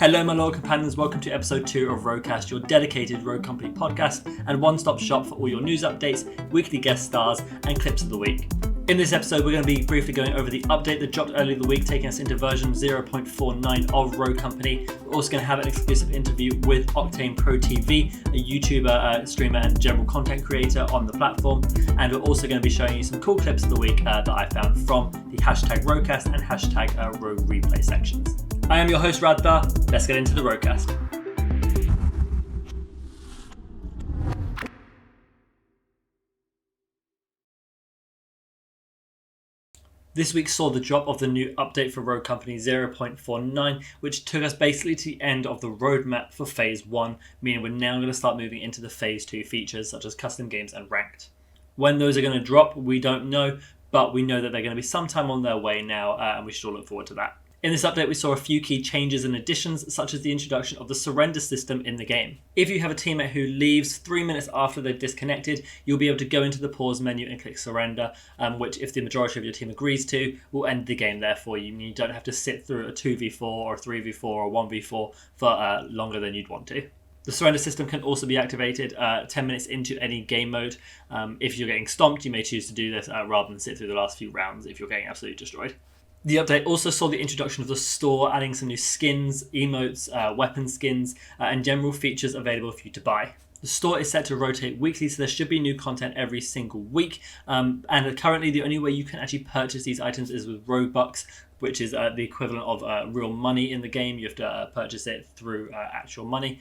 Hello my loyal companions, welcome to episode 2 of RogueCast, your dedicated Rogue Company podcast and one-stop shop for all your news updates, weekly guest stars and clips of the week. In this episode we're going to be briefly going over the update that dropped earlier in the week, taking us into version 0.49 of Rogue Company. We're also going to have an exclusive interview with OctaneProTV, a YouTuber, streamer and general content creator on the platform, and we're also going to be showing you some cool clips of the week that I found from the hashtag RogueCast and hashtag Rogue Replay sections. I am your host Radha, let's get into the RogueCast. This week saw the drop of the new update for Rogue Company 0.49, which took us basically to the end of the roadmap for Phase 1, meaning we're now going to start moving into the Phase 2 features such as custom games and ranked. When those are going to drop, we don't know, but we know that they're going to be sometime on their way now, and we should all look forward to that. In this update, we saw a few key changes and additions, such as the introduction of the surrender system in the game. If you have a teammate who leaves 3 minutes after they've disconnected, you'll be able to go into the pause menu and click surrender, which, if the majority of your team agrees to, will end the game there for you. You don't have to sit through a 2v4 or a 3v4 or a 1v4 for longer than you'd want to. The surrender system can also be activated 10 minutes into any game mode. If you're getting stomped, you may choose to do this rather than sit through the last few rounds if you're getting absolutely destroyed. The update also saw the introduction of the store, adding some new skins, emotes, weapon skins, and general features available for you to buy. The store is set to rotate weekly, so there should be new content every single week. And currently, the only way you can actually purchase these items is with Roguebucks, which is the equivalent of real money in the game. You have to purchase it through actual money.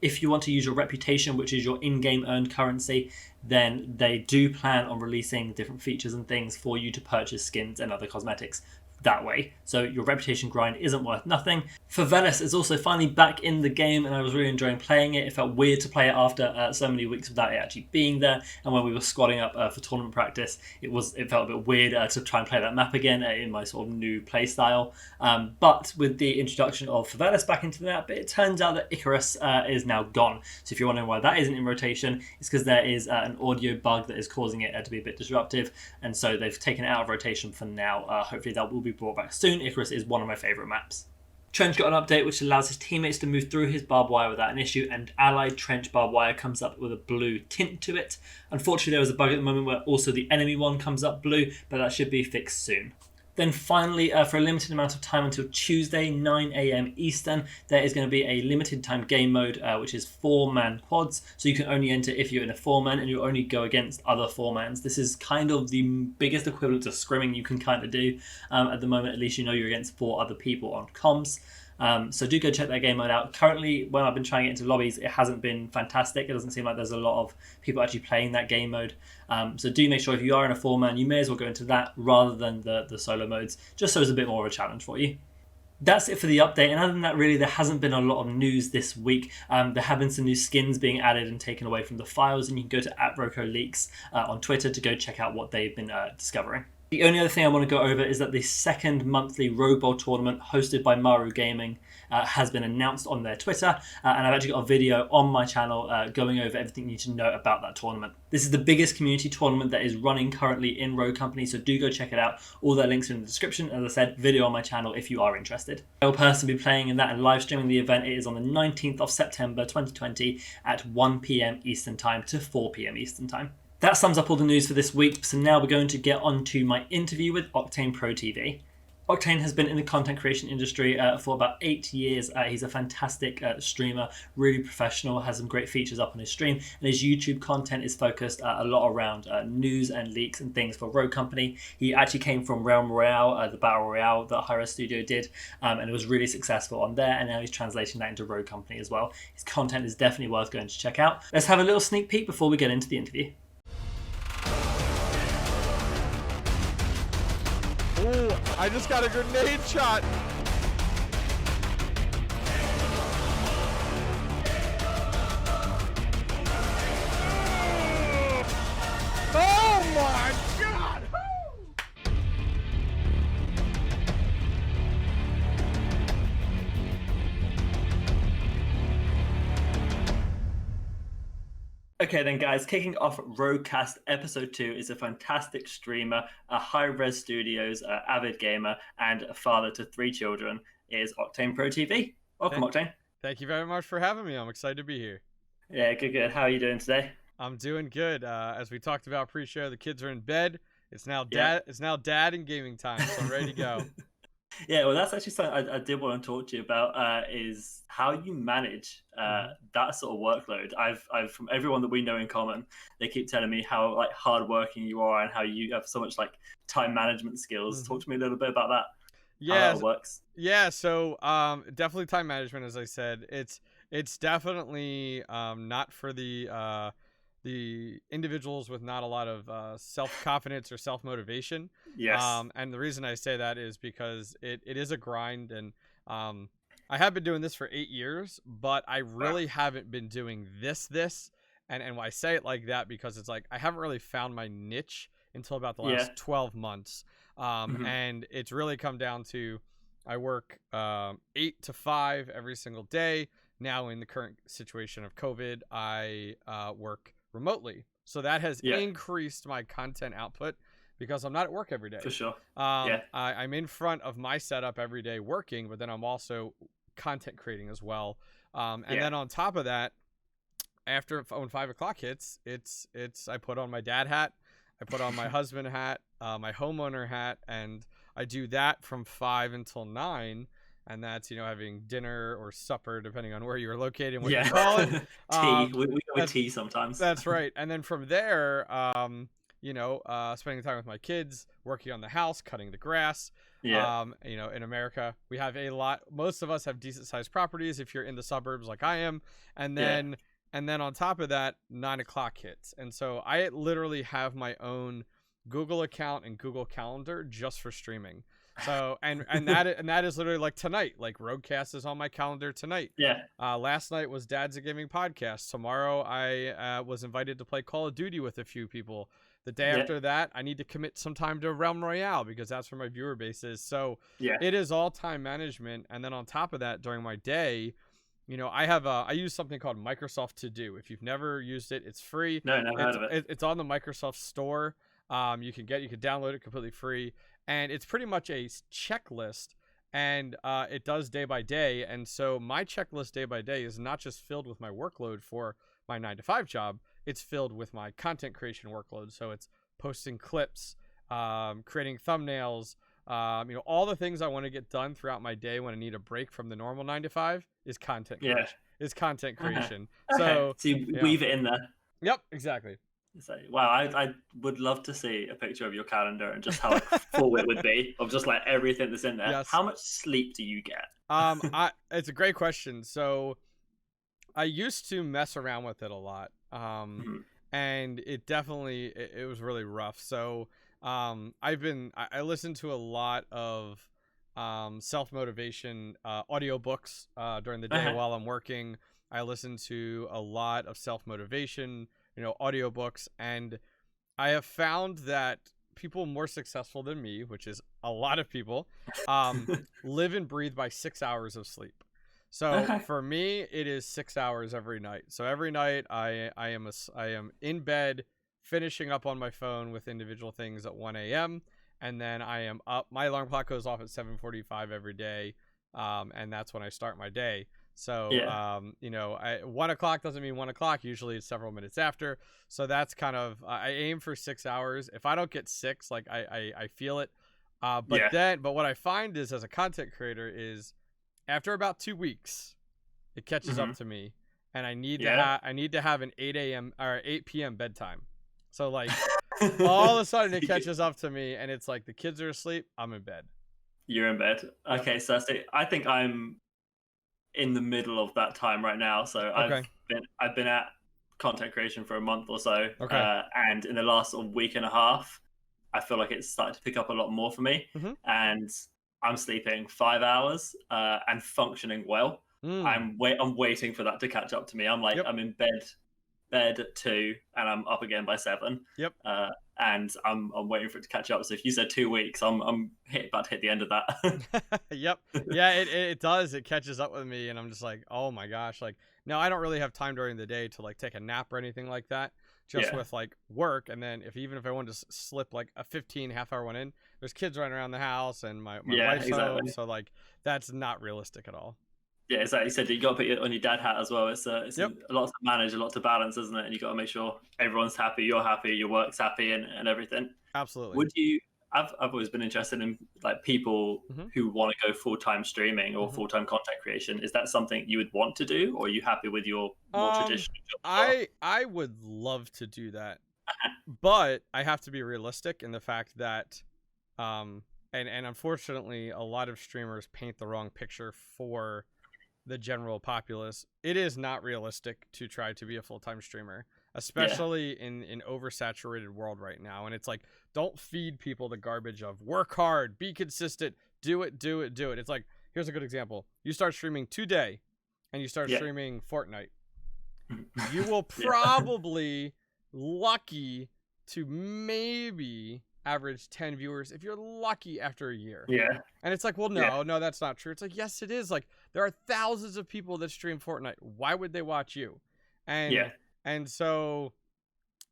If you want to use your reputation, which is your in-game earned currency, then they do plan on releasing different features and things for you to purchase skins and other cosmetics that way. So your reputation grind isn't worth nothing. Fatherhood is also finally back in the game, and I was really enjoying playing it. It felt weird to play it after so many weeks without it actually being there, and when we were squadding up for tournament practice, it felt a bit weird to try and play that map again in my sort of new play style. But with the introduction of Fatherhood back into the map, it turns out that Icarus is now gone. So if you're wondering why that isn't in rotation, it's because there is an audio bug that is causing it to be a bit disruptive, and so they've taken it out of rotation for now. Hopefully that will be brought back soon. Icarus is one of my favourite maps. Trench got an update which allows his teammates to move through his barbed wire without an issue, and allied Trench barbed wire comes up with a blue tint to it. Unfortunately, there was a bug at the moment where also the enemy one comes up blue, but that should be fixed soon. Then finally, for a limited amount of time until Tuesday, 9 AM Eastern, there is going to be a limited time game mode, which is 4-man quads. So you can only enter if you're in a 4-man, and you only go against other 4-mans. This is kind of the biggest equivalent to scrimming you can kind of do. At the moment, at least you know you're against 4 other people on comms. So do go check that game mode out. Currently, when I've been trying to get into lobbies, it hasn't been fantastic. It doesn't seem like there's a lot of people actually playing that game mode. So do make sure if you are in a 4-man, you may as well go into that rather than the solo modes, just so it's a bit more of a challenge for you. That's it for the update, and other than that, really, there hasn't been a lot of news this week. There have been some new skins being added and taken away from the files, and you can go to @RocoLeaks on Twitter to go check out what they've been discovering. The only other thing I want to go over is that the second monthly Rogue Bowl tournament hosted by Maru Gaming has been announced on their Twitter, and I've actually got a video on my channel going over everything you need to know about that tournament. This is the biggest community tournament that is running currently in Rogue Company, so do go check it out. All their links are in the description. As I said, video on my channel if you are interested. I will personally be playing in that and live streaming the event. It is on the 19th of September 2020 at 1 PM Eastern Time to 4 PM Eastern Time. That sums up all the news for this week, so now we're going to get on to my interview with OctaneProTV. Octane has been in the content creation industry for about 8 years. He's a fantastic streamer, really professional, has some great features up on his stream, and his YouTube content is focused a lot around news and leaks and things for Rogue Company. He actually came from Realm Royale, the Battle Royale that Hi-Rez studio did, and it was really successful on there, and now he's translating that into Rogue Company as well. His content is definitely worth going to check out. Let's have a little sneak peek before we get into the interview. Ooh, I just got a grenade shot. Oh my God! Okay then guys, kicking off RogueCast episode 2 is a fantastic streamer, a Hi-Rez Studios avid gamer, and a father to 3 children, is OctaneProTV. Welcome, Thank, Octane. thank you very much for having me. I'm excited to be here. Yeah, good, good. How are you doing today? I'm doing good. As we talked about pre-show, the kids are in bed. It's now Yeah. dad. It's now dad and gaming time, so I'm ready to go. Yeah, well, that's actually something I did want to talk to you about. Is how you manage hmm that sort of workload. I've from everyone that we know in common, they keep telling me how like hardworking you are and how you have so much like time management skills. hmm Talk to me a little bit about that. How that Yeah, all works. yeah. So, definitely time management. As I said, it's definitely not for the individuals with not a lot of self confidence or self motivation. Yes. And the reason I say that is because it is a grind, and I have been doing this for 8 years, but I Wow. really haven't been doing this. And I say it like that because it's like I haven't really found my niche until about the Yeah. last 12 months. hmm And it's really come down to I work 8 to 5 every single day. Now, in the current situation of COVID, I work remotely. So that has Yeah. increased my content output because I'm not at work every For day. sure. Yeah. I'm in front of my setup every day working, but then I'm also content creating as well. And Yeah. then on top of that, after when 5 o'clock hits, I put on my dad hat, I put on my husband hat, my homeowner hat, and I do that from 5 until 9. And that's having dinner or supper depending on where you're located and what you call it. Yeah. Tea. Um, We go with that's tea sometimes. that's right. And then from there, spending time with my kids, working on the house, cutting the grass. Yeah. In America, we have a lot. Most of us have decent sized properties if you're in the suburbs like I am. And Yeah. then on top of that, 9 o'clock hits. And so I literally have my own Google account and Google Calendar just for streaming. So and that is literally like tonight. Like RogueCast is on my calendar tonight. Yeah. Last night was Dad's a Gaming podcast. Tomorrow I was invited to play Call of Duty with a few people. The day Yeah. after that, I need to commit some time to Realm Royale because that's where my viewer base is. So Yeah. it is all time management. And then on top of that, during my day, I use something called Microsoft To Do. If you've never used it, it's free. No, never heard of it. It's on the Microsoft Store. You can download it completely free, and it's pretty much a checklist, and it does day by day. And so my checklist day by day is not just filled with my workload for my 9 to 5 job; it's filled with my content creation workload. So it's posting clips, creating thumbnails. All the things I want to get done throughout my day when I need a break from the normal 9 to 5 is content Yeah. creation. Is content Okay. creation. Okay. So So you yeah. weave it in there. Yep, exactly. So, wow, I would love to see a picture of your calendar and just how like, full it would be of just like everything that's in there. Yes. How much sleep do you get? It's a great question. So I used to mess around with it a lot. Mhm. And it definitely it was really rough. So I listen to a lot of self-motivation audiobooks during the day Okay. while I'm working. I listen to a lot of self-motivation, audiobooks, and I have found that people more successful than me, which is a lot of people, live and breathe by 6 hours of sleep. So Okay. for me, it is 6 hours every night. So every night I am in bed, finishing up on my phone with individual things at 1 a.m. and then I am up. My alarm clock goes off at 7:45 every day, and that's when I start my day. So Yeah. 1 o'clock doesn't mean 1 o'clock. Usually it's several minutes after. So that's kind of I aim for 6 hours. If I don't get six, like I feel it. Yeah. But what I find is as a content creator is after about 2 weeks, it catches hmm up to me, and I need Yeah. to have an 8 a.m. or 8 p.m. bedtime. So like all of a sudden it You get- catches up to me, and it's like the kids are asleep, I'm in bed. You're in bed. Yep. Okay, so I think I'm in the middle of that time right now. So Okay. I've been at content creation for a month or so, Okay. and in the last sort of week and a half, I feel like it's started to pick up a lot more for me, Mhm. and I'm sleeping 5 hours and functioning well. Mm. I'm waiting for that to catch up to me. I'm like Yep. I'm in bed at 2 and I'm up again by 7. Yep. And I'm waiting for it to catch up. So if you said 2 weeks, I'm about to hit the end of that. Yep. Yeah, it does. It catches up with me, and I'm just like, oh my gosh. Like, no, I don't really have time during the day to like take a nap or anything like that. Just Yeah. with like work, and then if I wanted to slip like a 15 half-hour one in, there's kids running around the house, and my Yeah, wife's home, exactly. so like that's not realistic at all. Yeah, it's like you said, you got to put it on your dad hat as well. It's Yep, a lot to manage, a lot to balance, isn't it? And you got to make sure everyone's happy, you're happy, your work's happy, and everything. absolutely. Would you? I've always been interested in like people Hmm. who want to go full time streaming or Hmm. full time content creation. Is that something you would want to do, or are you happy with your more traditional job as well? I would love to do that, but I have to be realistic in the fact that, and unfortunately, a lot of streamers paint the wrong picture for the general populace. It is not realistic to try to be a full-time streamer, Yeah, especially in an oversaturated world right now. And it's like, don't feed people the garbage of work hard, be consistent, do it, do it, do it. It's like, here's a good example. You start streaming today and you start yeah, streaming Fortnite. You will yeah, probably lucky to maybe average 10 viewers if you're lucky after a year. yeah, And it's like, well, yeah, no, that's not true. It's like, yes, it is. Like, there are thousands of people that stream Fortnite. Why would they watch you? yeah. And so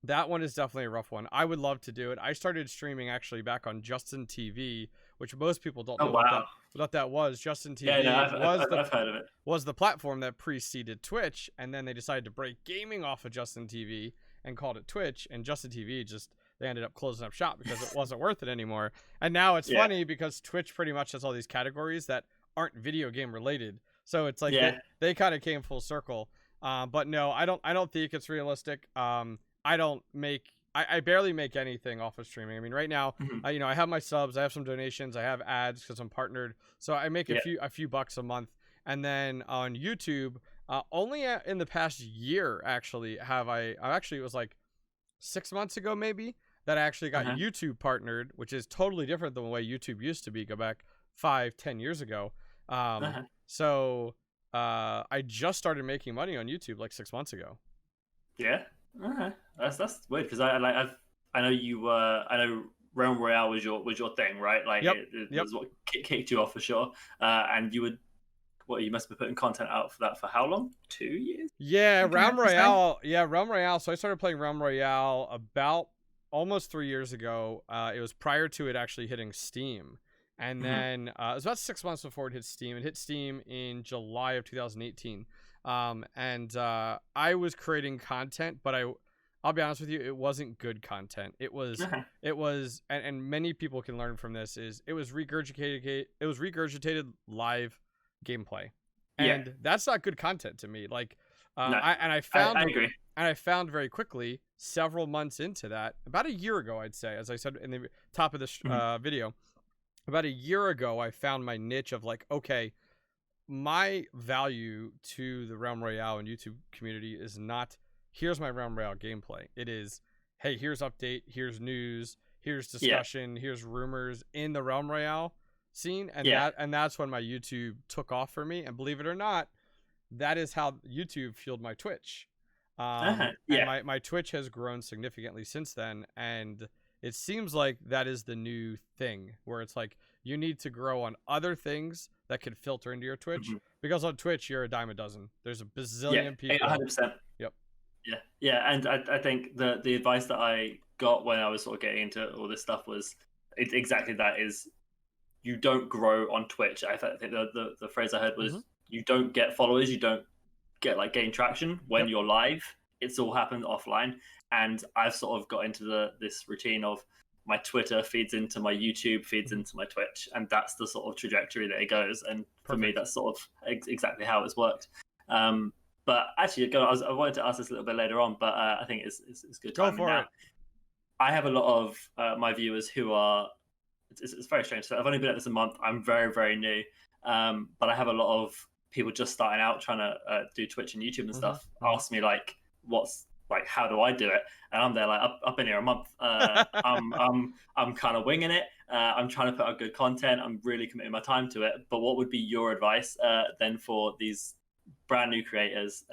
that one is definitely a rough one. I would love to do it. I started streaming actually back on Justin TV, which most people don't Oh know wow. what that was. Justin Yeah, no, TV I've heard of it. was the platform that preceded Twitch, and then they decided to break gaming off of Justin TV and called it Twitch. And Justin TV just they ended up closing up shop because it wasn't worth it anymore. And now it's Yeah, funny because Twitch pretty much has all these categories that aren't video game related. So it's like yeah, they kind of came full circle. But no, I don't think it's realistic. I don't make I barely make anything off of streaming. I mean, right now, mhm, I have my subs, I have some donations, I have ads because I'm partnered, so I make yeah, a few bucks a month. And then on YouTube, only in the past year actually have I actually it was like 6 months ago maybe that I actually got uh-huh, YouTube partnered, which is totally different than the way YouTube used to be. Go back 5, 10 years ago. uh-huh. So I just started making money on YouTube like 6 months ago. Yeah. Okay. That's weird because I know I know Realm Royale was your thing, right? Like Yep. it Yep. was what kicked you off for sure. And you would you must be putting content out for that for how long? 2 years? Yeah, You can Realm remember saying? Royale. Yeah, Realm Royale. So I started playing Realm Royale about almost 3 years ago. It was prior to it actually hitting Steam. And Hmm. then it was about 6 months before it hit Steam. It hit Steam in July of 2018. I was creating content, but I'll be honest with you, it wasn't good content. Uh-huh. And many people can learn from this. It was regurgitated live gameplay, Yeah. and that's not good content to me. Like, No. I I agree. very quickly, several months into that, about a year ago, I'd say, as I said in the top of this Mhm. video, about a year ago, I found my niche of like, okay, my value to the Realm Royale and YouTube community is not here's my Realm Royale gameplay. It is, hey, here's update, here's news, here's Yeah. discussion, here's rumors in the Realm Royale scene, and Yeah. that's when my YouTube took off for me. And believe it or not, that is how YouTube fueled my Twitch. Uh-huh. And Yeah. my Twitch has grown significantly since then, and it seems like that is the new thing where it's like you need to grow on other things that could filter into your Twitch, Mhm. because on Twitch you're a dime a dozen. There's a Yeah. bazillion people. 100%. Yep. Yeah, yeah, and I think the advice that I got when I was sort of getting into all this stuff was exactly that: is you don't grow on Twitch. I think the phrase I heard Hmm. was you don't get followers, you don't get like gain traction when Yep. you're live. It's all happened offline, and I've sort of got into this routine of my Twitter feeds into my YouTube, feeds Mhm. into my Twitch, and that's the sort of trajectory that it goes. And for me, Perfect. that's sort of exactly how it's worked. But actually, I wanted to ask this a little bit later on, but I think it's good Go timing for now. it. I have a lot of my viewers who are. It's very strange. So I've only been at this a month. I'm very very new, but I have a lot of people just starting out trying to do Twitch and YouTube and Hmm. stuff. Ask me like, what's like, how do I do it? And I'm there like, I've been here a month. I'm kind of winging it. I'm trying to put out good content. I'm really committing my time to it. But what would be your advice then for these brand new creators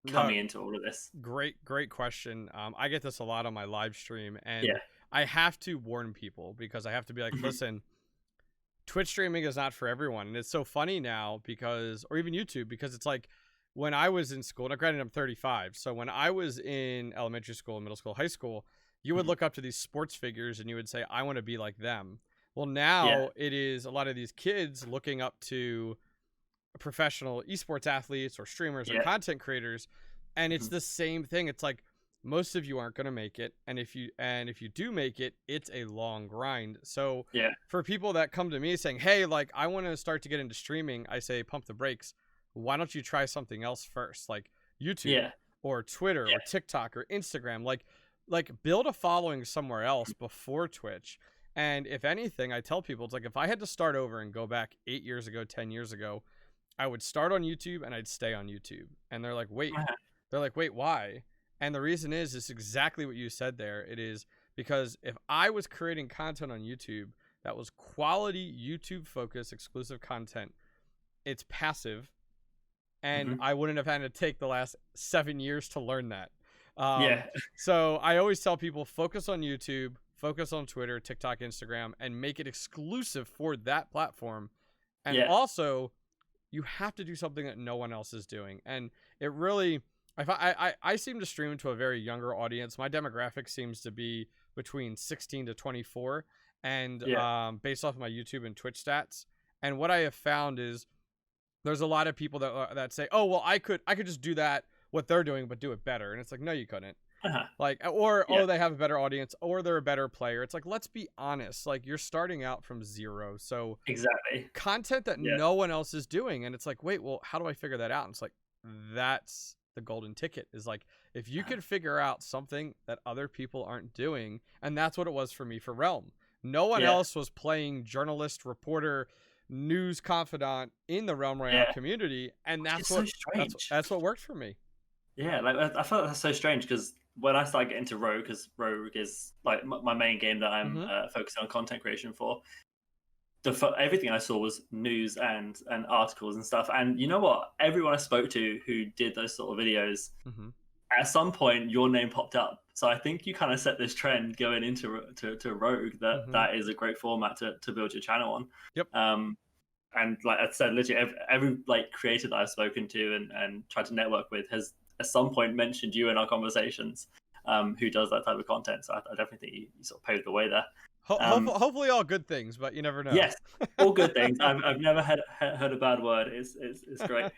coming No, into all of this? great question. I get this a lot on my live stream, and Yeah. I have to warn people because I have to be like, Mhm. listen, Twitch streaming is not for everyone. And it's so funny now because, or even YouTube, because it's like when I was in school, now granted I'm 35. So when I was in elementary school, middle school, high school, you would Mhm. look up to these sports figures and you would say, I want to be like them. Well, Yeah. now it is a lot of these kids looking up to professional esports athletes or streamers or Yeah. content creators, and it's Mhm. the same thing. It's like most of you aren't going to make it, and if you do make it, it's a long grind. So Yeah. for people that come to me saying, hey, like I want to start to get into streaming, I say pump the brakes. Why don't you try something else first, like YouTube Yeah. or Twitter Yeah. or TikTok or Instagram? Like build a following somewhere else before Twitch. And if anything, I tell people, it's like if I had to start over and go back 8 years ago, 10 years ago, I would start on YouTube and I'd stay on YouTube. And they're like, wait, why? And the reason is exactly what you said there. It is because if I was creating content on YouTube that was quality YouTube focused exclusive content, it's passive, and Mhm. I wouldn't have had to take the last 7 years to learn that. Yeah. So I always tell people, focus on YouTube, focus on Twitter, TikTok, Instagram, and make it exclusive for that platform. And Yeah. also, you have to do something that no one else is doing. And it really, I seem to stream to a very younger audience. My demographic seems to be between 16 to 24, and Yeah. based off of my YouTube and Twitch stats. And what I have found is there's a lot of people that say, oh, well, I could just do that, what they're doing, but do it better. And it's like, no, you couldn't. Uh-huh. Like, or Yeah. oh, they have a better audience, or they're a better player. It's like, let's be honest. Like, you're starting out from zero, so Exactly. content that Yeah. no one else is doing, and it's like, wait, well, how do I figure that out? And it's like, that's the golden ticket. Is like, if you could figure out something that other people aren't doing, and that's what it was for me for Realm. No one Yeah. else was playing journalist, reporter, news confidant in the Realm Royale Yeah. community, and Which that's is so what strange. that's what worked for me. Yeah, like I felt that's so strange because when I started getting into Rogue, because Rogue is like my main game that I'm Mhm. focusing on content creation for. Everything I saw was news and articles and stuff. And you know what? Everyone I spoke to who did those sort of videos, Mhm. at some point your name popped up. So I think you kind of set this trend going into to Rogue that Mhm. that is a great format to build your channel on. Yep. And like I said, literally every like creator that I've spoken to and tried to network with has at some point mentioned you in our conversations. Who does that type of content? So I definitely think you sort of paved the way there. Hopefully all good things, but you never know. Yes, all good things. I've never heard a bad word. It's great.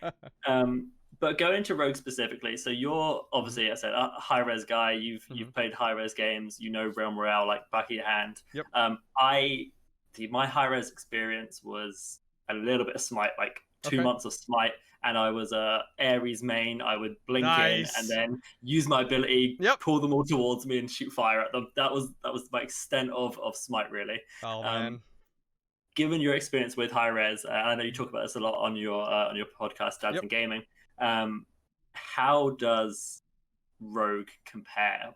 But going to Rogue specifically, so you're obviously, I said, a Hi-Rez guy. You've played Hi-Rez games. You know Realm Royale like back of your hand. Yep. My Hi-Rez experience was a little bit of Smite, like 2 Okay. months of Smite, and I was a Ares main. I would blink Nice. in and then use my ability, Yep. pull them all towards me, and shoot fire at them. That was my extent of Smite, really. Oh man. Given your experience with Hi-Rez, I know you talk about this a lot on your podcast, Dads Yep. and Gaming. How does Rogue compare?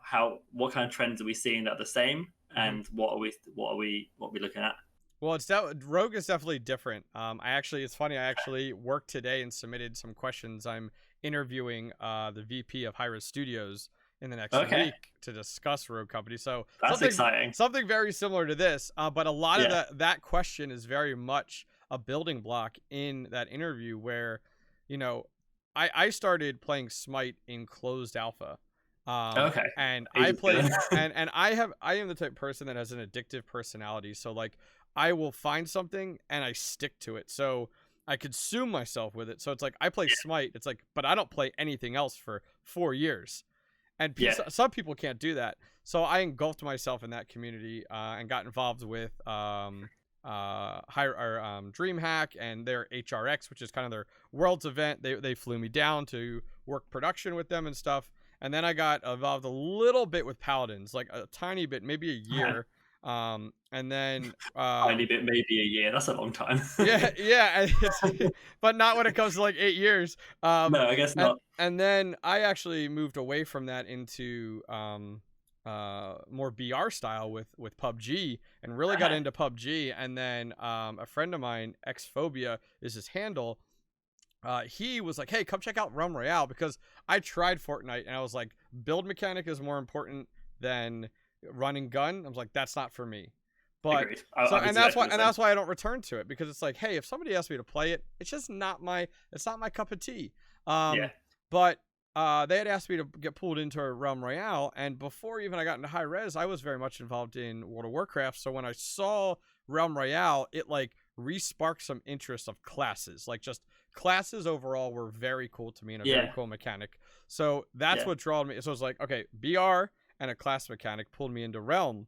What kind of trends are we seeing that are the same, and what are we looking at? Well, Rogue is definitely different. It's funny. I actually worked today and submitted some questions. I'm interviewing the VP of Hi-Rez Studios in the next week to discuss Rogue Company. So that's exciting. Something very similar to this, but a lot Yeah. of that question is very much a building block in that interview where, you know, I started playing Smite in closed alpha. And I play and I am the type of person that has an addictive personality. So like I will find something and I stick to it. So I consume myself with it. So it's like I play Smite. It's like, but I don't play anything else for 4 years. And some people can't do that. So I engulfed myself in that community and got involved with DreamHack and their HRX, which is kind of their Worlds event. They flew me down to work production with them and stuff. And then I got involved a little bit with Paladins, like a tiny bit, maybe a year. And then tiny bit, maybe a year. That's a long time. yeah. But not when it comes to like 8 years. No, I guess not. And then I actually moved away from that into more BR style with PUBG, and really got into PUBG. And then a friend of mine, Xphobia is his handle. He was like, hey, come check out Realm Royale, because I tried Fortnite and I was like, build mechanic is more important than running gun. I was like, that's not for me. But that's why I don't return to it, because it's like, hey, if somebody asks me to play it, it's just not my cup of tea. But they had asked me to get pulled into Realm Royale, and before even I got into Hi-Rez, I was very much involved in World of Warcraft. So when I saw Realm Royale, it like re-sparked some interest of classes, like just classes overall were very cool to me and a very Yeah. cool mechanic. So that's Yeah. what drew me. So it's like, okay, BR and a class mechanic pulled me into Realm.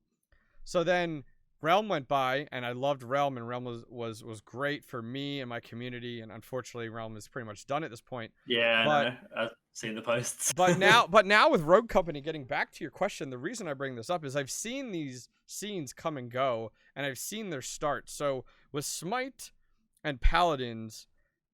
So then Realm went by, and I loved Realm, and Realm was great for me and my community. And unfortunately, Realm is pretty much done at this point. Yeah, But I know. I've seen the posts. but now with Rogue Company, getting back to your question, the reason I bring this up is I've seen these scenes come and go, and I've seen their start. So with Smite and Paladins,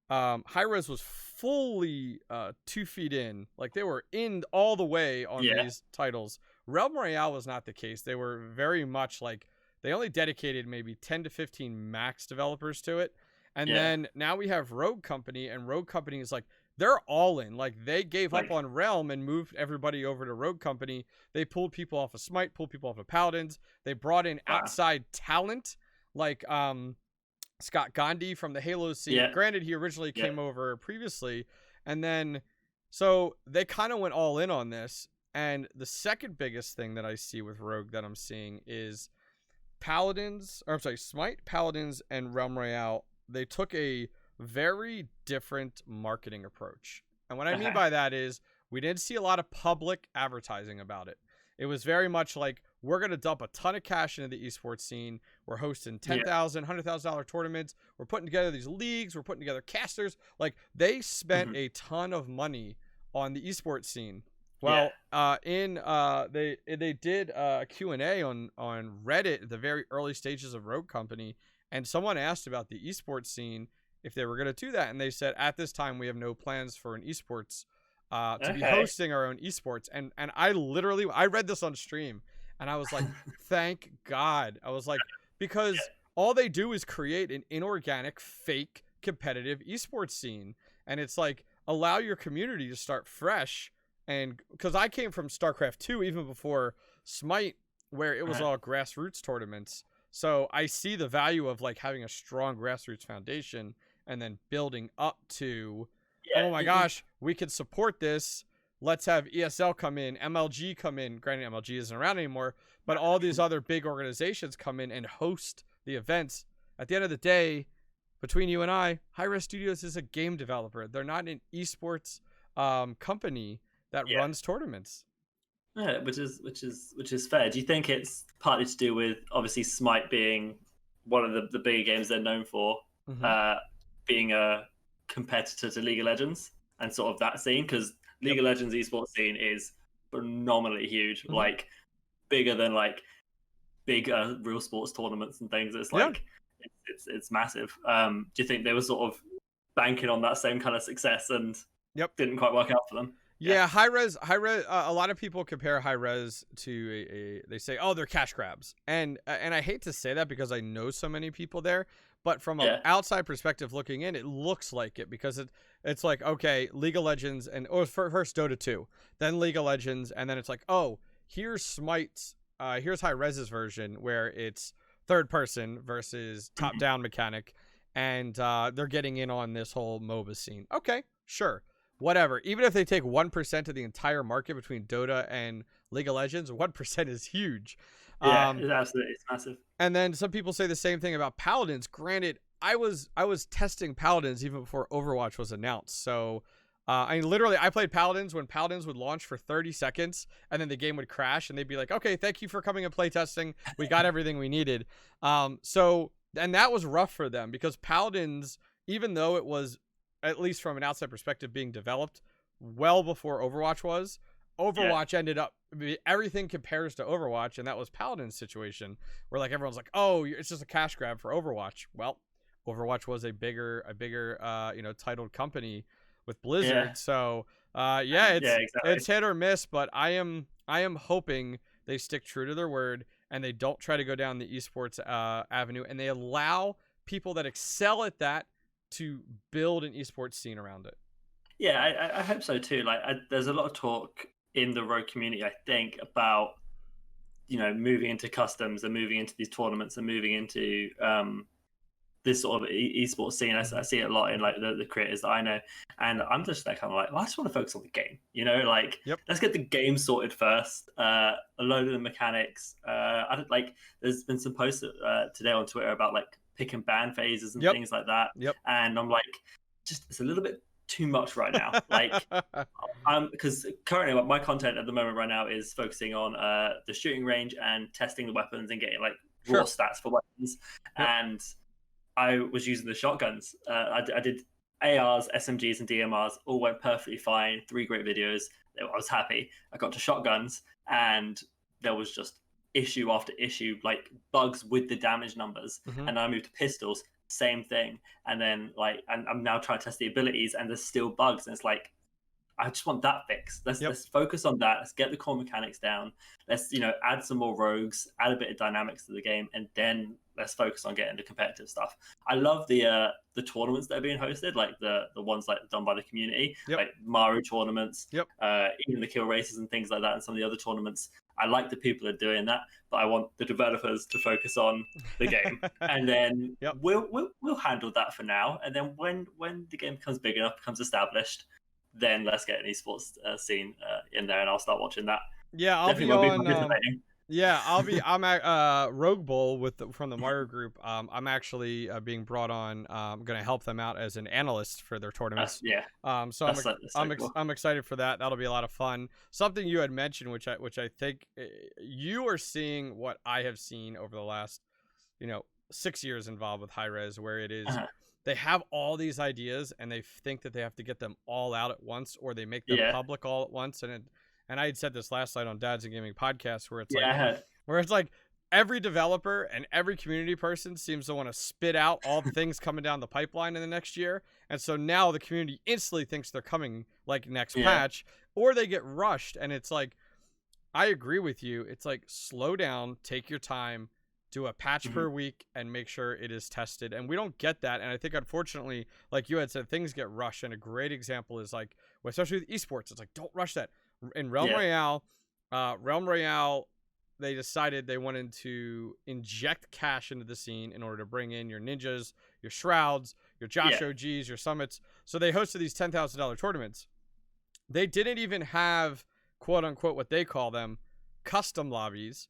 Hi-Rez was fully 2 feet in, like they were in all the way on Yeah. these titles. Realm Royale was not the case. They were very much like they only dedicated maybe 10 to 15 max developers to it. And Yeah. then now we have Rogue Company, and Rogue Company is like they're all in. Like they gave up Like- on Realm and moved everybody over to Rogue Company. They pulled people off of Smite, pulled people off of Paladins. They brought in Wow. outside talent like Scott Gandhi from the Halo scene. Yeah. Granted, he originally Yeah. came over previously, and then so they kind of went all in on this. And the second biggest thing that I see with Rogue that I'm seeing is Smite, Paladins, and Realm Royale. They took a very different marketing approach. And what I mean Okay. by that is we didn't see a lot of public advertising about it. It was very much like, we're going to dump a ton of cash into the esports scene. We're hosting $10,000, $100,000 tournaments. We're putting together these leagues. We're putting together casters. Like, they spent a ton of money on the esports scene. Well, they did a Q&A on Reddit at the very early stages of Rogue Company, and someone asked about the esports scene if they were going to do that, and they said, at this time, we have no plans for an esports to be hosting our own esports. And I read this on stream, and I was like, thank God. I was like, because all they do is create an inorganic, fake, competitive esports scene. And it's like, allow your community to start fresh. And because I came from StarCraft 2, even before Smite, where it was all grassroots tournaments. So I see the value of like having a strong grassroots foundation and then building up to, oh my gosh, we can support this. Let's have ESL come in, MLG come in. Granted, MLG isn't around anymore, but all these other big organizations come in and host the events. At the end of the day, between you and I, Hi-Rez Studios is a game developer. They're not an esports company that runs tournaments. Yeah, which is fair. Do you think it's partly to do with obviously Smite being one of the bigger games they're known for, being a competitor to League of Legends and sort of that scene? Because League of Legends esports scene is phenomenally huge, like bigger than like big real sports tournaments and things. It's like it's massive. Do you think they were sort of banking on that same kind of success and didn't quite work out for them? Yeah, Hi-Rez. A lot of people compare Hi-Rez to they say, oh, they're cash grabs, and I hate to say that because I know so many people there, but from an outside perspective looking in, it looks like it because it's like, okay, League of Legends first Dota 2, then League of Legends, and then it's like, oh, here's Smite's, here's Hi-Rez's version where it's third person versus top down mechanic, and they're getting in on this whole MOBA scene. Okay, sure. Whatever. Even if they take 1% of the entire market between Dota and League of Legends, 1% is huge. Yeah, it's massive. And then some people say the same thing about Paladins. Granted, I was testing Paladins even before Overwatch was announced. So I played Paladins when Paladins would launch for 30 seconds and then the game would crash and they'd be like, okay, thank you for coming and play testing. We got everything we needed. And that was rough for them because Paladins, even though it was, at least from an outside perspective, being developed well before Overwatch was, Overwatch ended up, everything compares to Overwatch, and that was Paladin's situation, where like everyone's like, oh, it's just a cash grab for Overwatch. Well, Overwatch was a bigger titled company with Blizzard. Yeah. So exactly. It's hit or miss, but I am hoping they stick true to their word and they don't try to go down the esports avenue, and they allow people that excel at that to build an esports scene around it. Yeah, I hope so too. Like, there's a lot of talk in the Rogue community, I think, about moving into customs and moving into these tournaments and moving into this sort of esports scene. I see it a lot in like the creators that I know, and I'm just like kind of like, well, I just want to focus on the game. Let's get the game sorted first. A load of the mechanics. There's been some posts today on Twitter about like pick and ban phases and things like that. And I'm like, it's a little bit too much right now. Like, because currently my content at the moment right now is focusing on the shooting range and testing the weapons and getting like raw Sure. stats for weapons. Yep. And I was using the shotguns. I did ARs, SMGs, and DMRs. All went perfectly fine. 3 great videos. I was happy. I got to shotguns, and there was just issue after issue, like bugs with the damage numbers. Mhm. And I moved to pistols, same thing. And then like, and I'm now trying to test the abilities, and there's still bugs. And it's like, I just want that fixed. Let's focus on that. Let's get the core mechanics down. Let's add some more rogues, add a bit of dynamics to the game, and then let's focus on getting the competitive stuff. I love the tournaments that are being hosted, like the ones like done by the community, like Mario tournaments, even the kill races and things like that, and some of the other tournaments. I like the people that are doing that, but I want the developers to focus on the game, and then we'll handle that for now. And then when the game becomes big enough, becomes established, then let's get an esports scene in there, and I'll start watching that. Yeah, I'll be on. Yeah, I'm at Rogue Bowl from the Mario Group. I'm actually being brought on. I'm gonna help them out as an analyst for their tournaments. So I'm excited for that. That'll be a lot of fun. Something you had mentioned, which I think you are seeing what I have seen over the last 6 years involved with Hi-Rez, where it is. They have all these ideas and they think that they have to get them all out at once, or they make them public all at once. And I had said this last night on Dads and Gaming podcast, where it's like every developer and every community person seems to want to spit out all the things coming down the pipeline in the next year. And so now the community instantly thinks they're coming like next patch, or they get rushed. And it's like, I agree with you. It's like, slow down, take your time, do a patch per week, and make sure it is tested. And we don't get that. And I think, unfortunately, like you had said, things get rushed. And a great example is like, especially with esports, it's like, don't rush that. In Realm Royale, they decided they wanted to inject cash into the scene in order to bring in your ninjas, your shrouds, your Josh OGs, your summits. So they hosted these $10,000 tournaments. They didn't even have, quote unquote, what they call them, custom lobbies,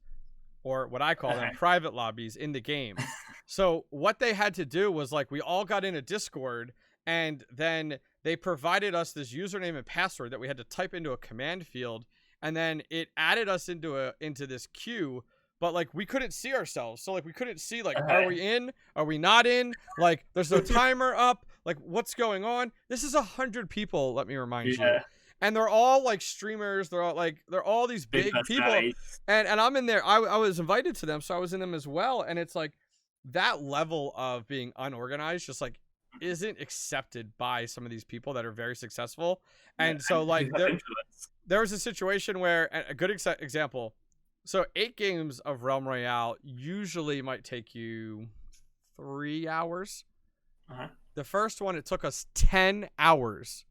or what I call them, private lobbies in the game. So what they had to do was, like, we all got in a Discord, and then they provided us this username and password that we had to type into a command field, and then it added us into this queue, but like we couldn't see ourselves. So like we couldn't see, like, are we in? Are we not in? Like, there's no timer up. Like, what's going on? This is 100 people, let me remind you. And they're all like streamers. They're all these big people. And I'm in there. I was invited to them, so I was in them as well. And it's like, that level of being unorganized just like isn't accepted by some of these people that are very successful. And so like there was a situation where, a good example, so 8 games of Realm Royale usually might take you 3 hours. The first one, it took us 10 hours.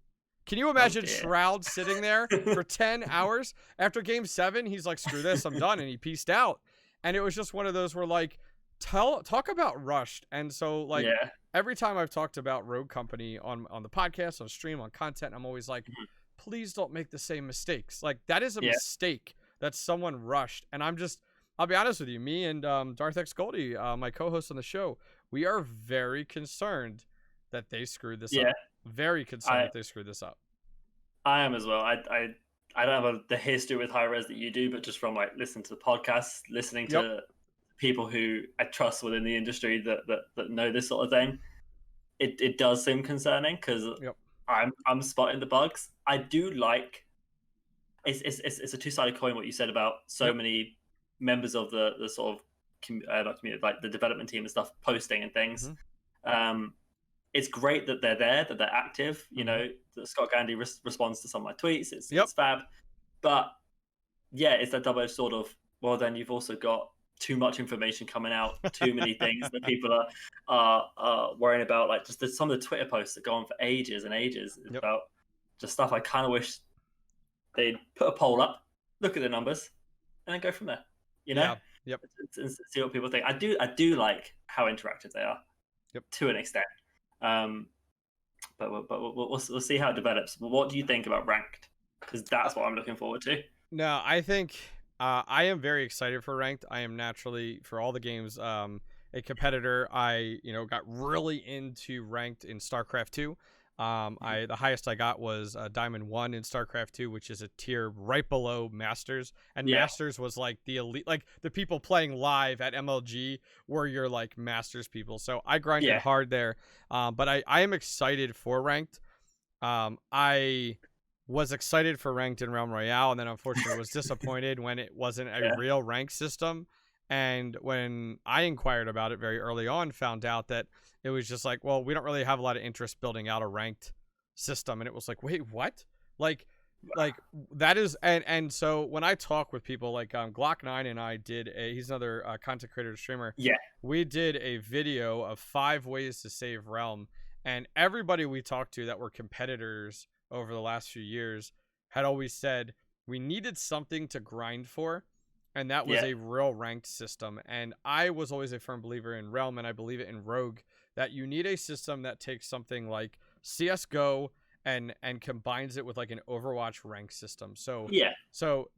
Can you imagine Shroud sitting there for 10 hours? After game 7, he's like, screw this, I'm done, and he peaced out. And it was just one of those where, like, talk about rushed. And so, like, every time I've talked about Rogue Company on the podcast, on stream, on content, I'm always like, please don't make the same mistakes. Like, that is a mistake that someone rushed. And I'll be honest with you, me and Darth X Goldie, my co-host on the show, we are very concerned that they screwed this up. Very concerned that they screwed this up. I am as well. I don't have the history with Hi-Rez that you do, but just from like listening to the podcasts, listening to people who I trust within the industry that know this sort of thing, it does seem concerning, because I'm spotting the bugs. I do like it's a two-sided coin what you said about so many members of the sort of not community, like the development team and stuff, posting and things. It's great that they're there, that they're active. You know, that Scott Gandy responds to some of my tweets. It's fab. But yeah, it's that double-edged sword of, well, then you've also got too much information coming out, too many things that people are worrying about. Like, just some of the Twitter posts that go on for ages and ages about just stuff. I kind of wish they'd put a poll up, look at the numbers, and then go from there. You know, and see what people think. I do like how interactive they are, to an extent. But we'll see how it develops. But what do you think about ranked? Because that's what I'm looking forward to. No, I think I am very excited for ranked. I am naturally, for all the games, a competitor. I got really into ranked in StarCraft 2. The highest I got was Diamond 1 in StarCraft 2, which is a tier right below Masters. And Masters was like the elite, like the people playing live at MLG were your like Masters people. So I grinded hard there. But I am excited for ranked. I was excited for ranked in Realm Royale, and then unfortunately was disappointed when it wasn't a real rank system. And when I inquired about it very early on, found out that it was just like, well, we don't really have a lot of interest building out a ranked system. And it was like, wait, what? Like that is, and so when I talk with people like Glock9 and I did he's another content creator and streamer. Yeah. We did a video of 5 ways to save Realm, and everybody we talked to that were competitors over the last few years had always said we needed something to grind for. And that was a real ranked system. And I was always a firm believer in Realm, and I believe it in Rogue, that you need a system that takes something like CSGO and combines it with like an Overwatch rank system. So so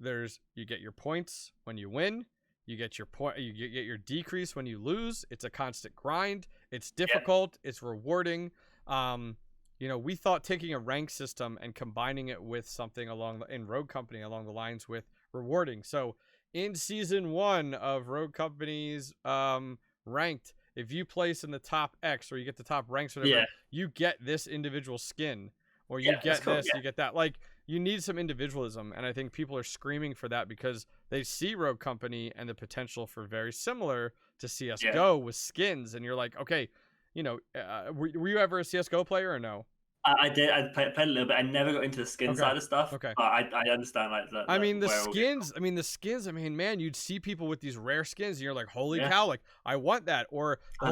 you get your points when you win, you get your you get your decrease when you lose. It's a constant grind. It's difficult. It's rewarding. You know, we thought taking a rank system and combining it with something in Rogue Company along the lines with rewarding. So in season 1 of Rogue Company's ranked, if you place in the top X or you get the top ranks or whatever, you get this individual skin, or you get this, you get that. Like, you need some individualism, and I think people are screaming for that because they see Rogue Company and the potential for very similar to CSGO with skins, and you're like, okay, you know, were you ever a CSGO player or no? I did. I played a little bit. I never got into the skin side of stuff. Okay. But I understand like that. I mean, the skins. I mean, man, you'd see people with these rare skins, and you're like, holy cow! Like, I want that. Or the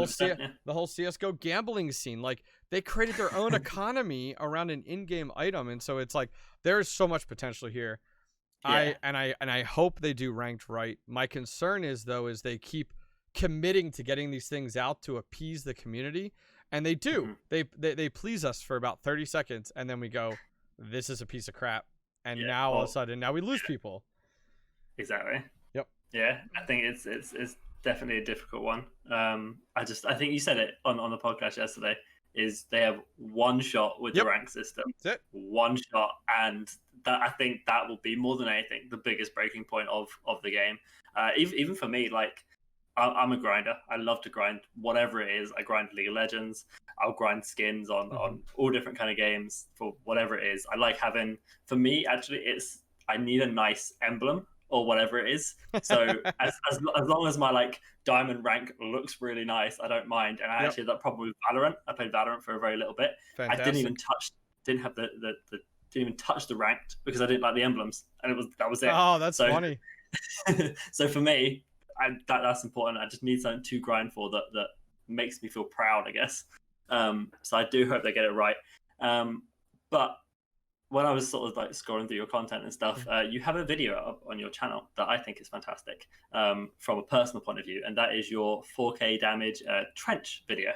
whole CS:GO gambling scene. Like, they created their own economy around an in-game item, and so it's like there's so much potential here. I hope they do ranked right. My concern is they keep committing to getting these things out to appease the community. And they do. They please us for about 30 seconds, and then we go, this is a piece of crap. And now all of a sudden, now we lose people. Exactly. Yep. Yeah, I think it's definitely a difficult one. I think you said it on the podcast yesterday, is they have one shot with the rank system. That's it. One shot, and that, I think that will be more than anything the biggest breaking point of the game. Even for me, like, I'm a grinder. I love to grind whatever it is. I grind League of Legends. I'll grind skins on all different kind of games for whatever it is. I like having, for me, actually, I need a nice emblem or whatever it is. So as long as my like diamond rank looks really nice, I don't mind. And I actually had that problem with Valorant. I played Valorant for a very little bit. Fantastic. I didn't even touch the ranked because I didn't like the emblems, and that was it. Oh, that's funny. So for me, that's important. I just need something to grind for that makes me feel proud, I guess. So I do hope they get it right. But when I was sort of like scrolling through your content and stuff, you have a video up on your channel that I think is fantastic from a personal point of view, and that is your 4K damage trench video.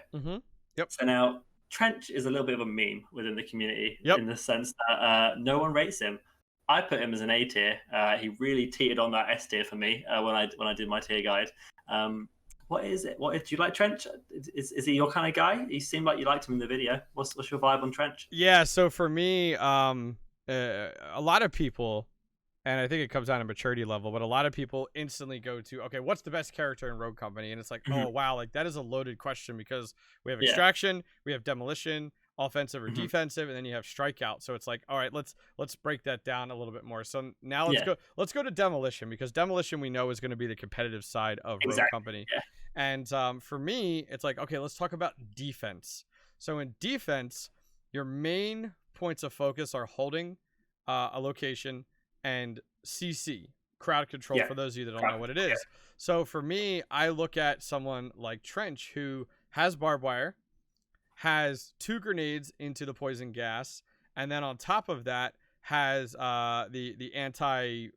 Yep. So now Trench is a little bit of a meme within the community in the sense that no one rates him. I put him as an A tier. He really teetered on that S tier for me when I did my tier guide. What is it? Do you like Trench? Is he your kind of guy? You seem like you liked him in the video. What's your vibe on Trench? Yeah, so for me, a lot of people, and I think it comes down to maturity level, but a lot of people instantly go to, okay, what's the best character in Rogue Company? And it's like, oh wow, like that is a loaded question because we have extraction, we have demolition, offensive or defensive, and then you have strikeout. So it's like, all right, let's break that down a little bit more. So now let's go to demolition, because demolition we know is going to be the competitive side of Rogue Company. And for me, it's like, okay, let's talk about defense. So in defense, your main points of focus are holding a location and CC, crowd control, for those of you that don't know what it is. So for me, I look at someone like Trench, who has barbed wire, has 2 grenades into the poison gas, and then on top of that has the anti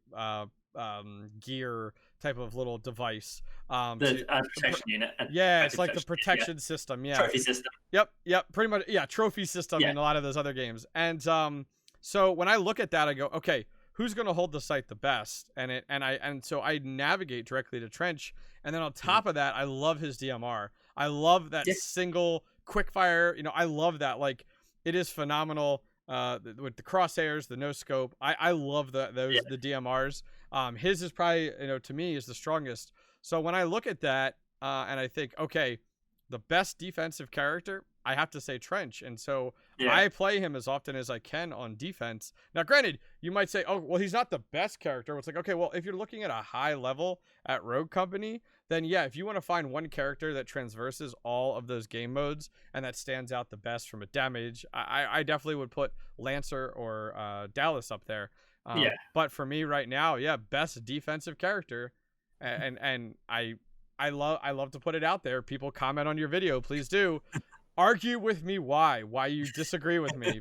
gear type of little device. The protection unit. It's like the protection system. Yeah. Trophy system. Yep. Pretty much. Yeah. Trophy system in a lot of those other games. And so when I look at that, I go, okay, who's going to hold the site the best? And so I navigate directly to Trench. And then on top of that, I love his DMR. I love that single quick fire. You know, I love that. Like, it is phenomenal. With the crosshairs, the no scope, I love the DMRs. His is probably, to me, is the strongest. So when I look at that, and I think, okay, the best defensive character, I have to say Trench. And so I play him as often as I can on defense. Now, granted, you might say, oh, well, he's not the best character. It's like, okay, well, if you're looking at a high level at Rogue Company, then yeah, if you want to find one character that transverses all of those game modes and that stands out the best from a damage, I definitely would put Lancer or Dallas up there. But for me right now, best defensive character. And I love to put it out there. People comment on your video, please do. Argue with me why you disagree with me,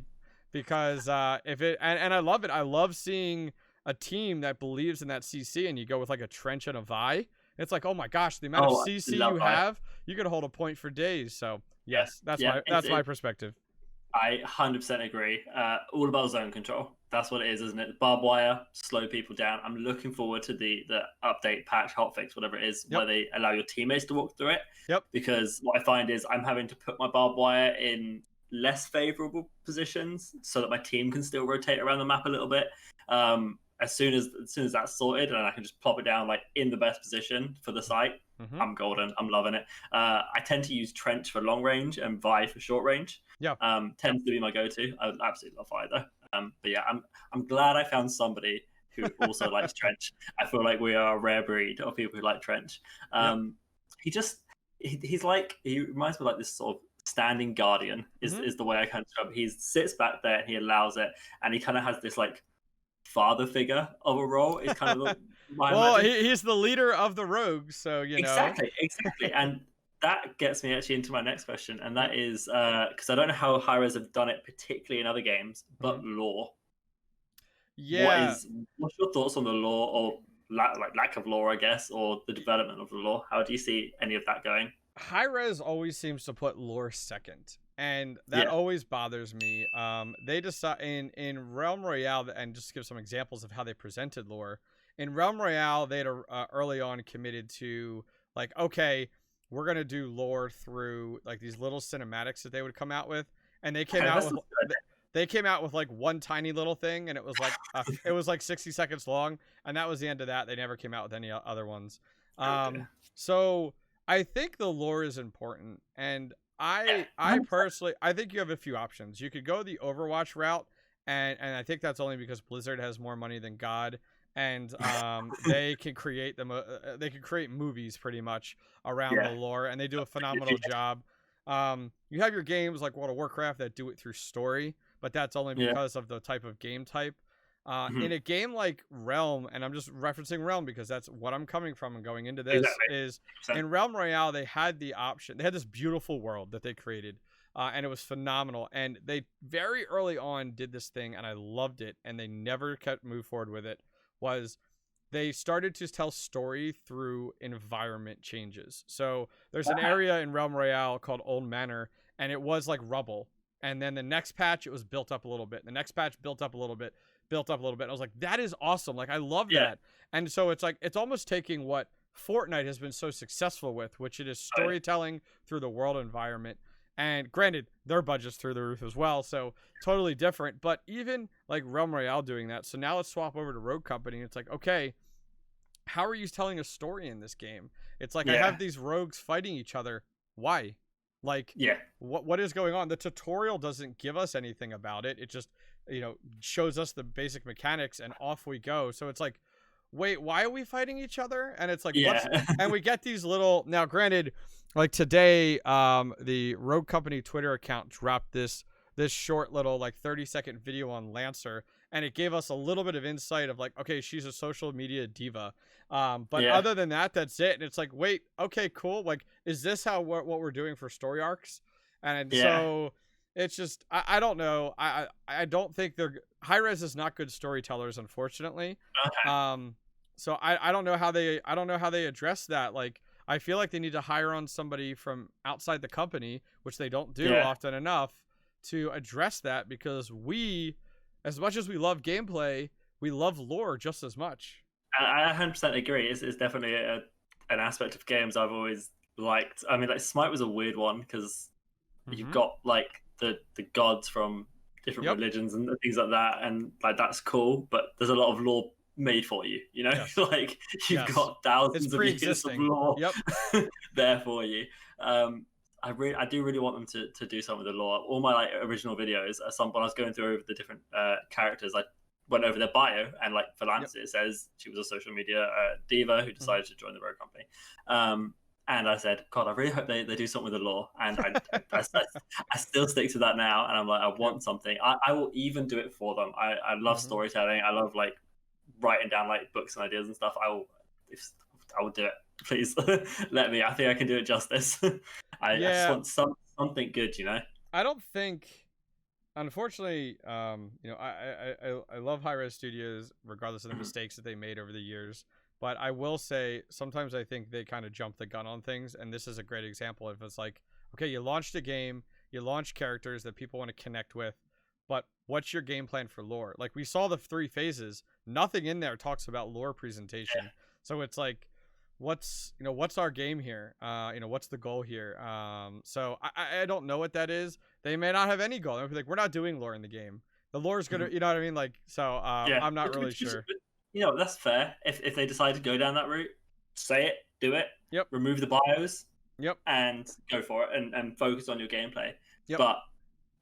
because if it and I love it. I love seeing a team that believes in that CC, and you go with like a Trench and a Vi. It's like, oh my gosh, the amount of CC you have, you could hold a point for days. So yes, that's my perspective. I 100% agree. All about zone control. That's what it is, isn't it? Barbed wire, slow people down. I'm looking forward to the update, patch, hotfix, whatever it is, where they allow your teammates to walk through it. Because what I find is I'm having to put my barbed wire in less favorable positions so that my team can still rotate around the map a little bit. As soon as that's sorted and I can just plop it down like in the best position for the site, I'm golden. I'm loving it. I tend to use Trench for long range and Vi for short range. Tends to be my go-to. I absolutely love Vi though. But yeah, I'm glad I found somebody who also likes Trench. I feel like we are a rare breed of people who like Trench. He reminds me of like this sort of standing guardian is the way I kind of describe it. He sits back there and he allows it, and he kind of has this like father figure of a role. It's kind of he's the leader of the rogues, so exactly. And that gets me actually into my next question, and that is because I don't know how Hi-Rez have done it particularly in other games, but lore. What's your thoughts on the lore, or lack of lore, I guess, or the development of the lore? How do you see any of that going? Hi-Rez always seems to put lore second, and that always bothers me. They decide in Realm Royale, and just to give some examples of how they presented lore. In Realm Royale, they had early on committed to like, okay, we're gonna do lore through like these little cinematics that they would come out with, and they came out with like one tiny little thing, and it was like 60 seconds long, and that was the end of that. They never came out with any other ones. So I think the lore is important, and I personally, I think you have a few options. You could go the Overwatch route, and I think that's only because Blizzard has more money than God, and they can create they can create movies pretty much around the lore, and they do a phenomenal job. You have your games like World of Warcraft that do it through story, but that's only because of the type of game type. In a game like Realm, and I'm just referencing Realm because that's what I'm coming from and going into this, is in Realm Royale, they had the option. They had this beautiful world that they created, and it was phenomenal. And they very early on did this thing, and I loved it, and they never moved forward with it, was they started to tell story through environment changes. So there's an area in Realm Royale called Old Manor, and it was like rubble. And then the next patch, it was built up a little bit. The next patch built up a little bit. I was like, that is awesome. Like, I love that. And so it's like, it's almost taking what Fortnite has been so successful with, which it is storytelling through the world environment. And granted, their budget's through the roof as well, so totally different. But even like Realm Royale doing that. So now let's swap over to Rogue Company. It's like, okay, how are you telling a story in this game? It's like I have these rogues fighting each other. Why? Like, what is going on? The tutorial doesn't give us anything about it. It just, shows us the basic mechanics and off we go. So it's like, wait, why are we fighting each other? And it's like, and we get these little, now granted, like today, the Rogue Company Twitter account dropped this short little like 30-second video on Lancer, and it gave us a little bit of insight of like, okay, she's a social media diva. But other than that, that's it. And it's like, wait, okay, cool. Like, is this what we're doing for story arcs? And so it's just, I don't know. I don't think Hi-Rez is not good storytellers, unfortunately. So I don't know how they address that. Like, I feel like they need to hire on somebody from outside the company, which they don't do often enough, to address that, because we, as much as we love gameplay, we love lore just as much. I 100% agree. It's definitely an aspect of games I've always liked. I mean, like Smite was a weird one because you've got like the gods from different Yep. religions and things like that, and like that's cool. But there's a lot of lore made for you, you know, Yes. like you've Yes. got It's thousands of years of pre-existing. lore Yep. there for you. I do really want them to do some of the lore. All my like original videos, when I was going through the different characters, I went over their bio, and like for Lance, it says she was a social media diva who decided to join the Rogue Company. And I said, God, I really hope they do something with the lore. And I still stick to that now. And I'm like, I want something. I will even do it for them. I love storytelling. I love like writing down like books and ideas and stuff. I will do it. Please let me. I think I can do it justice. I just want something good, you know? I don't think, unfortunately, you know, I love Hi-Rez Studios regardless of the mistakes that they made over the years. But I will say sometimes I think they kind of jump the gun on things, and this is a great example of it's like, okay, you launched a game, you launched characters that people want to connect with, but what's your game plan for lore? Like we saw the 3 phases, nothing in there talks about lore presentation. So it's like, what's our game here? You know, what's the goal here? So I don't know what that is. They may not have any goal. They'll be like, we're not doing lore in the game. The lore is gonna, you know what I mean? Like, so I'm not really sure. You know, that's fair. If they decide to go down that route, say it, do it. Yep. Remove the bios. Yep. And go for it and focus on your gameplay. Yep. But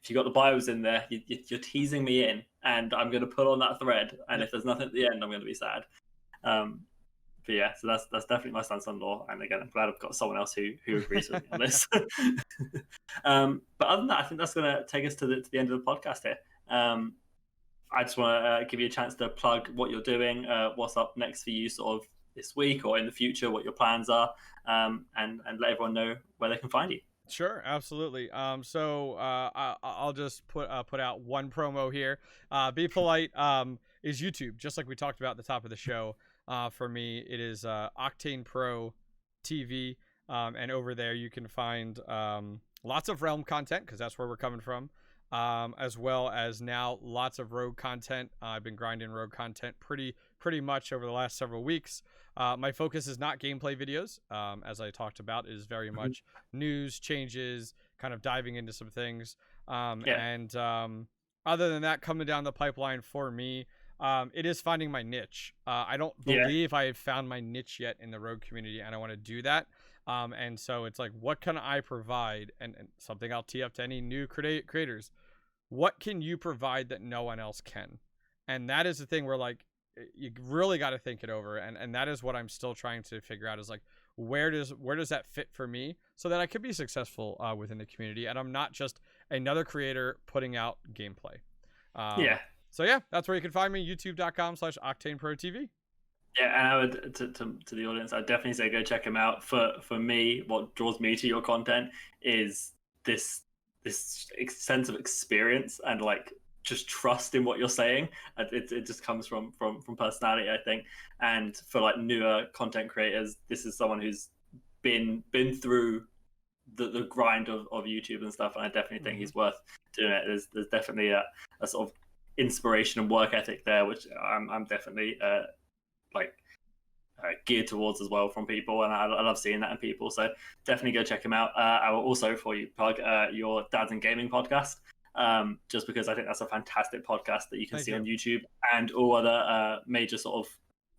if you got the bios in there, you're teasing me in, and I'm going to pull on that thread. And if there's nothing at the end, I'm going to be sad. But yeah, so that's definitely my stance on lore. And again, I'm glad I've got someone else who agrees with me on this. But other than that, I think that's going to take us to the end of the podcast here. I just want to give you a chance to plug what you're doing, what's up next for you sort of this week or in the future, what your plans are, and let everyone know where they can find you. Sure, absolutely. So I'll just put out one promo here. Be Polite is YouTube, just like we talked about at the top of the show. For me, it is OctaneProTV, and over there you can find lots of Realm content, because that's where we're coming from. As well as now lots of Rogue content. I've been grinding Rogue content pretty much over the last several weeks. My focus is not gameplay videos, as I talked about. It is very much news, changes, kind of diving into some things. And other than that, coming down the pipeline for me, it is finding my niche. I don't believe I have found my niche yet in the Rogue community, and I want to do that. And so it's like, what can I provide? And something I'll tee up to any new creators. What can you provide that no one else can? And that is the thing where like, you really got to think it over. And that is what I'm still trying to figure out, is like, where does that fit for me so that I could be successful within the community. And I'm not just another creator putting out gameplay. So yeah, that's where you can find me. youtube.com/OctaneProTV. Yeah, and I would to the audience, I'd definitely say go check him out. For me, what draws me to your content is this sense of experience and like just trust in what you're saying. It just comes from personality, I think. And for like newer content creators, this is someone who's been through the grind of YouTube and stuff, and I definitely think he's worth doing it. There's definitely a sort of inspiration and work ethic there, which I'm definitely geared towards as well from people, and I love seeing that in people. So definitely go check him out. I will also, for you, plug your Dads and Gaming podcast, just because I think that's a fantastic podcast that you can see on YouTube and all other major sort of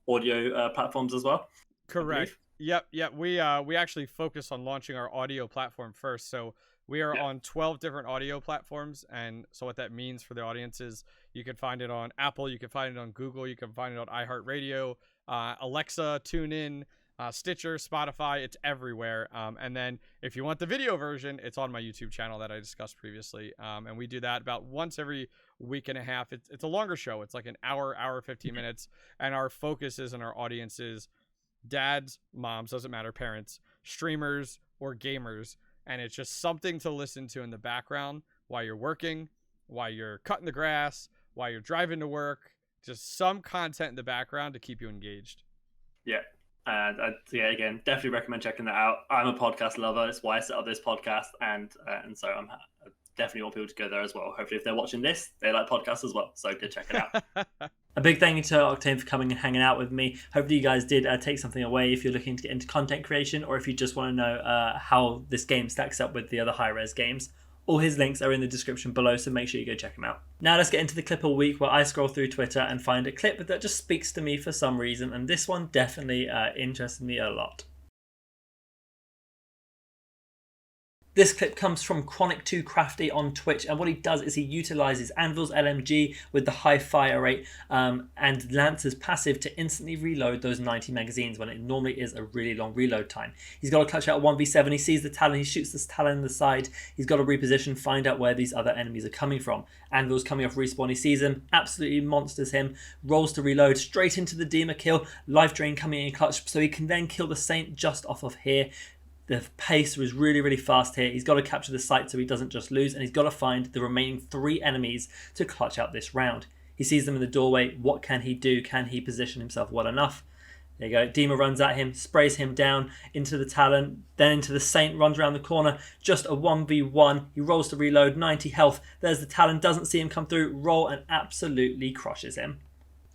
audio platforms as well. Correct. Yep. We actually focus on launching our audio platform first. So we are on 12 different audio platforms. And so what that means for the audience is you can find it on Apple, you can find it on Google, you can find it on iHeartRadio, Alexa, TuneIn, Stitcher, Spotify. It's everywhere. And then if you want the video version, it's on my YouTube channel that I discussed previously. And we do that about once every week and a half. It's a longer show. It's like an hour 15 minutes. And our focus is, and our audience is dads, moms, doesn't matter, parents, streamers, or gamers. And it's just something to listen to in the background while you're working, while you're cutting the grass, while you're driving to work. Just some content in the background to keep you engaged. Yeah. And again, definitely recommend checking that out. I'm a podcast lover. It's why I set up this podcast. And so I definitely want people to go there as well. Hopefully, if they're watching this, they like podcasts as well. So go check it out. A big thank you to Octane for coming and hanging out with me. Hopefully you guys did take something away if you're looking to get into content creation, or if you just want to know how this game stacks up with the other Hi-Rez games. All his links are in the description below, so make sure you go check him out. Now let's get into the clip of the week, where I scroll through Twitter and find a clip that just speaks to me for some reason, and this one definitely interested me a lot. This clip comes from Chronic2Crafty on Twitch, and what he does is he utilizes Anvil's LMG with the high fire rate and Lancer's passive to instantly reload those 90 magazines when it normally is a really long reload time. He's got to clutch out 1v7, he sees the Talon, he shoots this Talon in the side, he's got to reposition, find out where these other enemies are coming from. Anvil's coming off respawn, he sees him, absolutely monsters him, rolls to reload, straight into the Dema kill, life drain coming in clutch, so he can then kill the Saint just off of here. The pace was really fast here. He's got to capture the site so he doesn't just lose, and he's got to find the remaining 3 enemies to clutch out this round. He sees them in the doorway. What can he do? Can he position himself well enough? There you go. Dema runs at him, sprays him down into the Talon, then into the Saint, runs around the corner. Just a 1v1. He rolls to reload, 90 health. There's the Talon, doesn't see him come through, roll, and absolutely crushes him.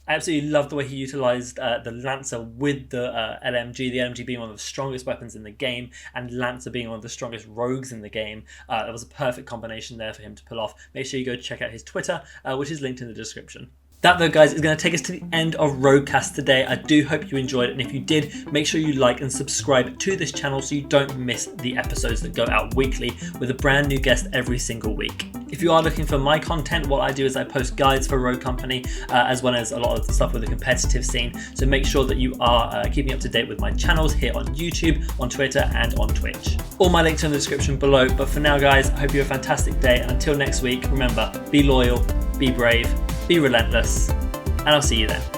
I absolutely love the way he utilised the Lancer with the LMG, the LMG being one of the strongest weapons in the game, and Lancer being one of the strongest rogues in the game. That was a perfect combination there for him to pull off. Make sure you go check out his Twitter, which is linked in the description. That though, guys, is going to take us to the end of RogueCast today. I do hope you enjoyed it, and if you did, make sure you like and subscribe to this channel so you don't miss the episodes that go out weekly with a brand new guest every single week. If you are looking for my content, what I do is I post guides for Rogue Company, as well as a lot of the stuff with the competitive scene, so make sure that you are keeping up to date with my channels here on YouTube, on Twitter, and on Twitch. All my links are in the description below, but for now, guys, I hope you have a fantastic day, and until next week, remember, be loyal, be brave, be relentless, and I'll see you then.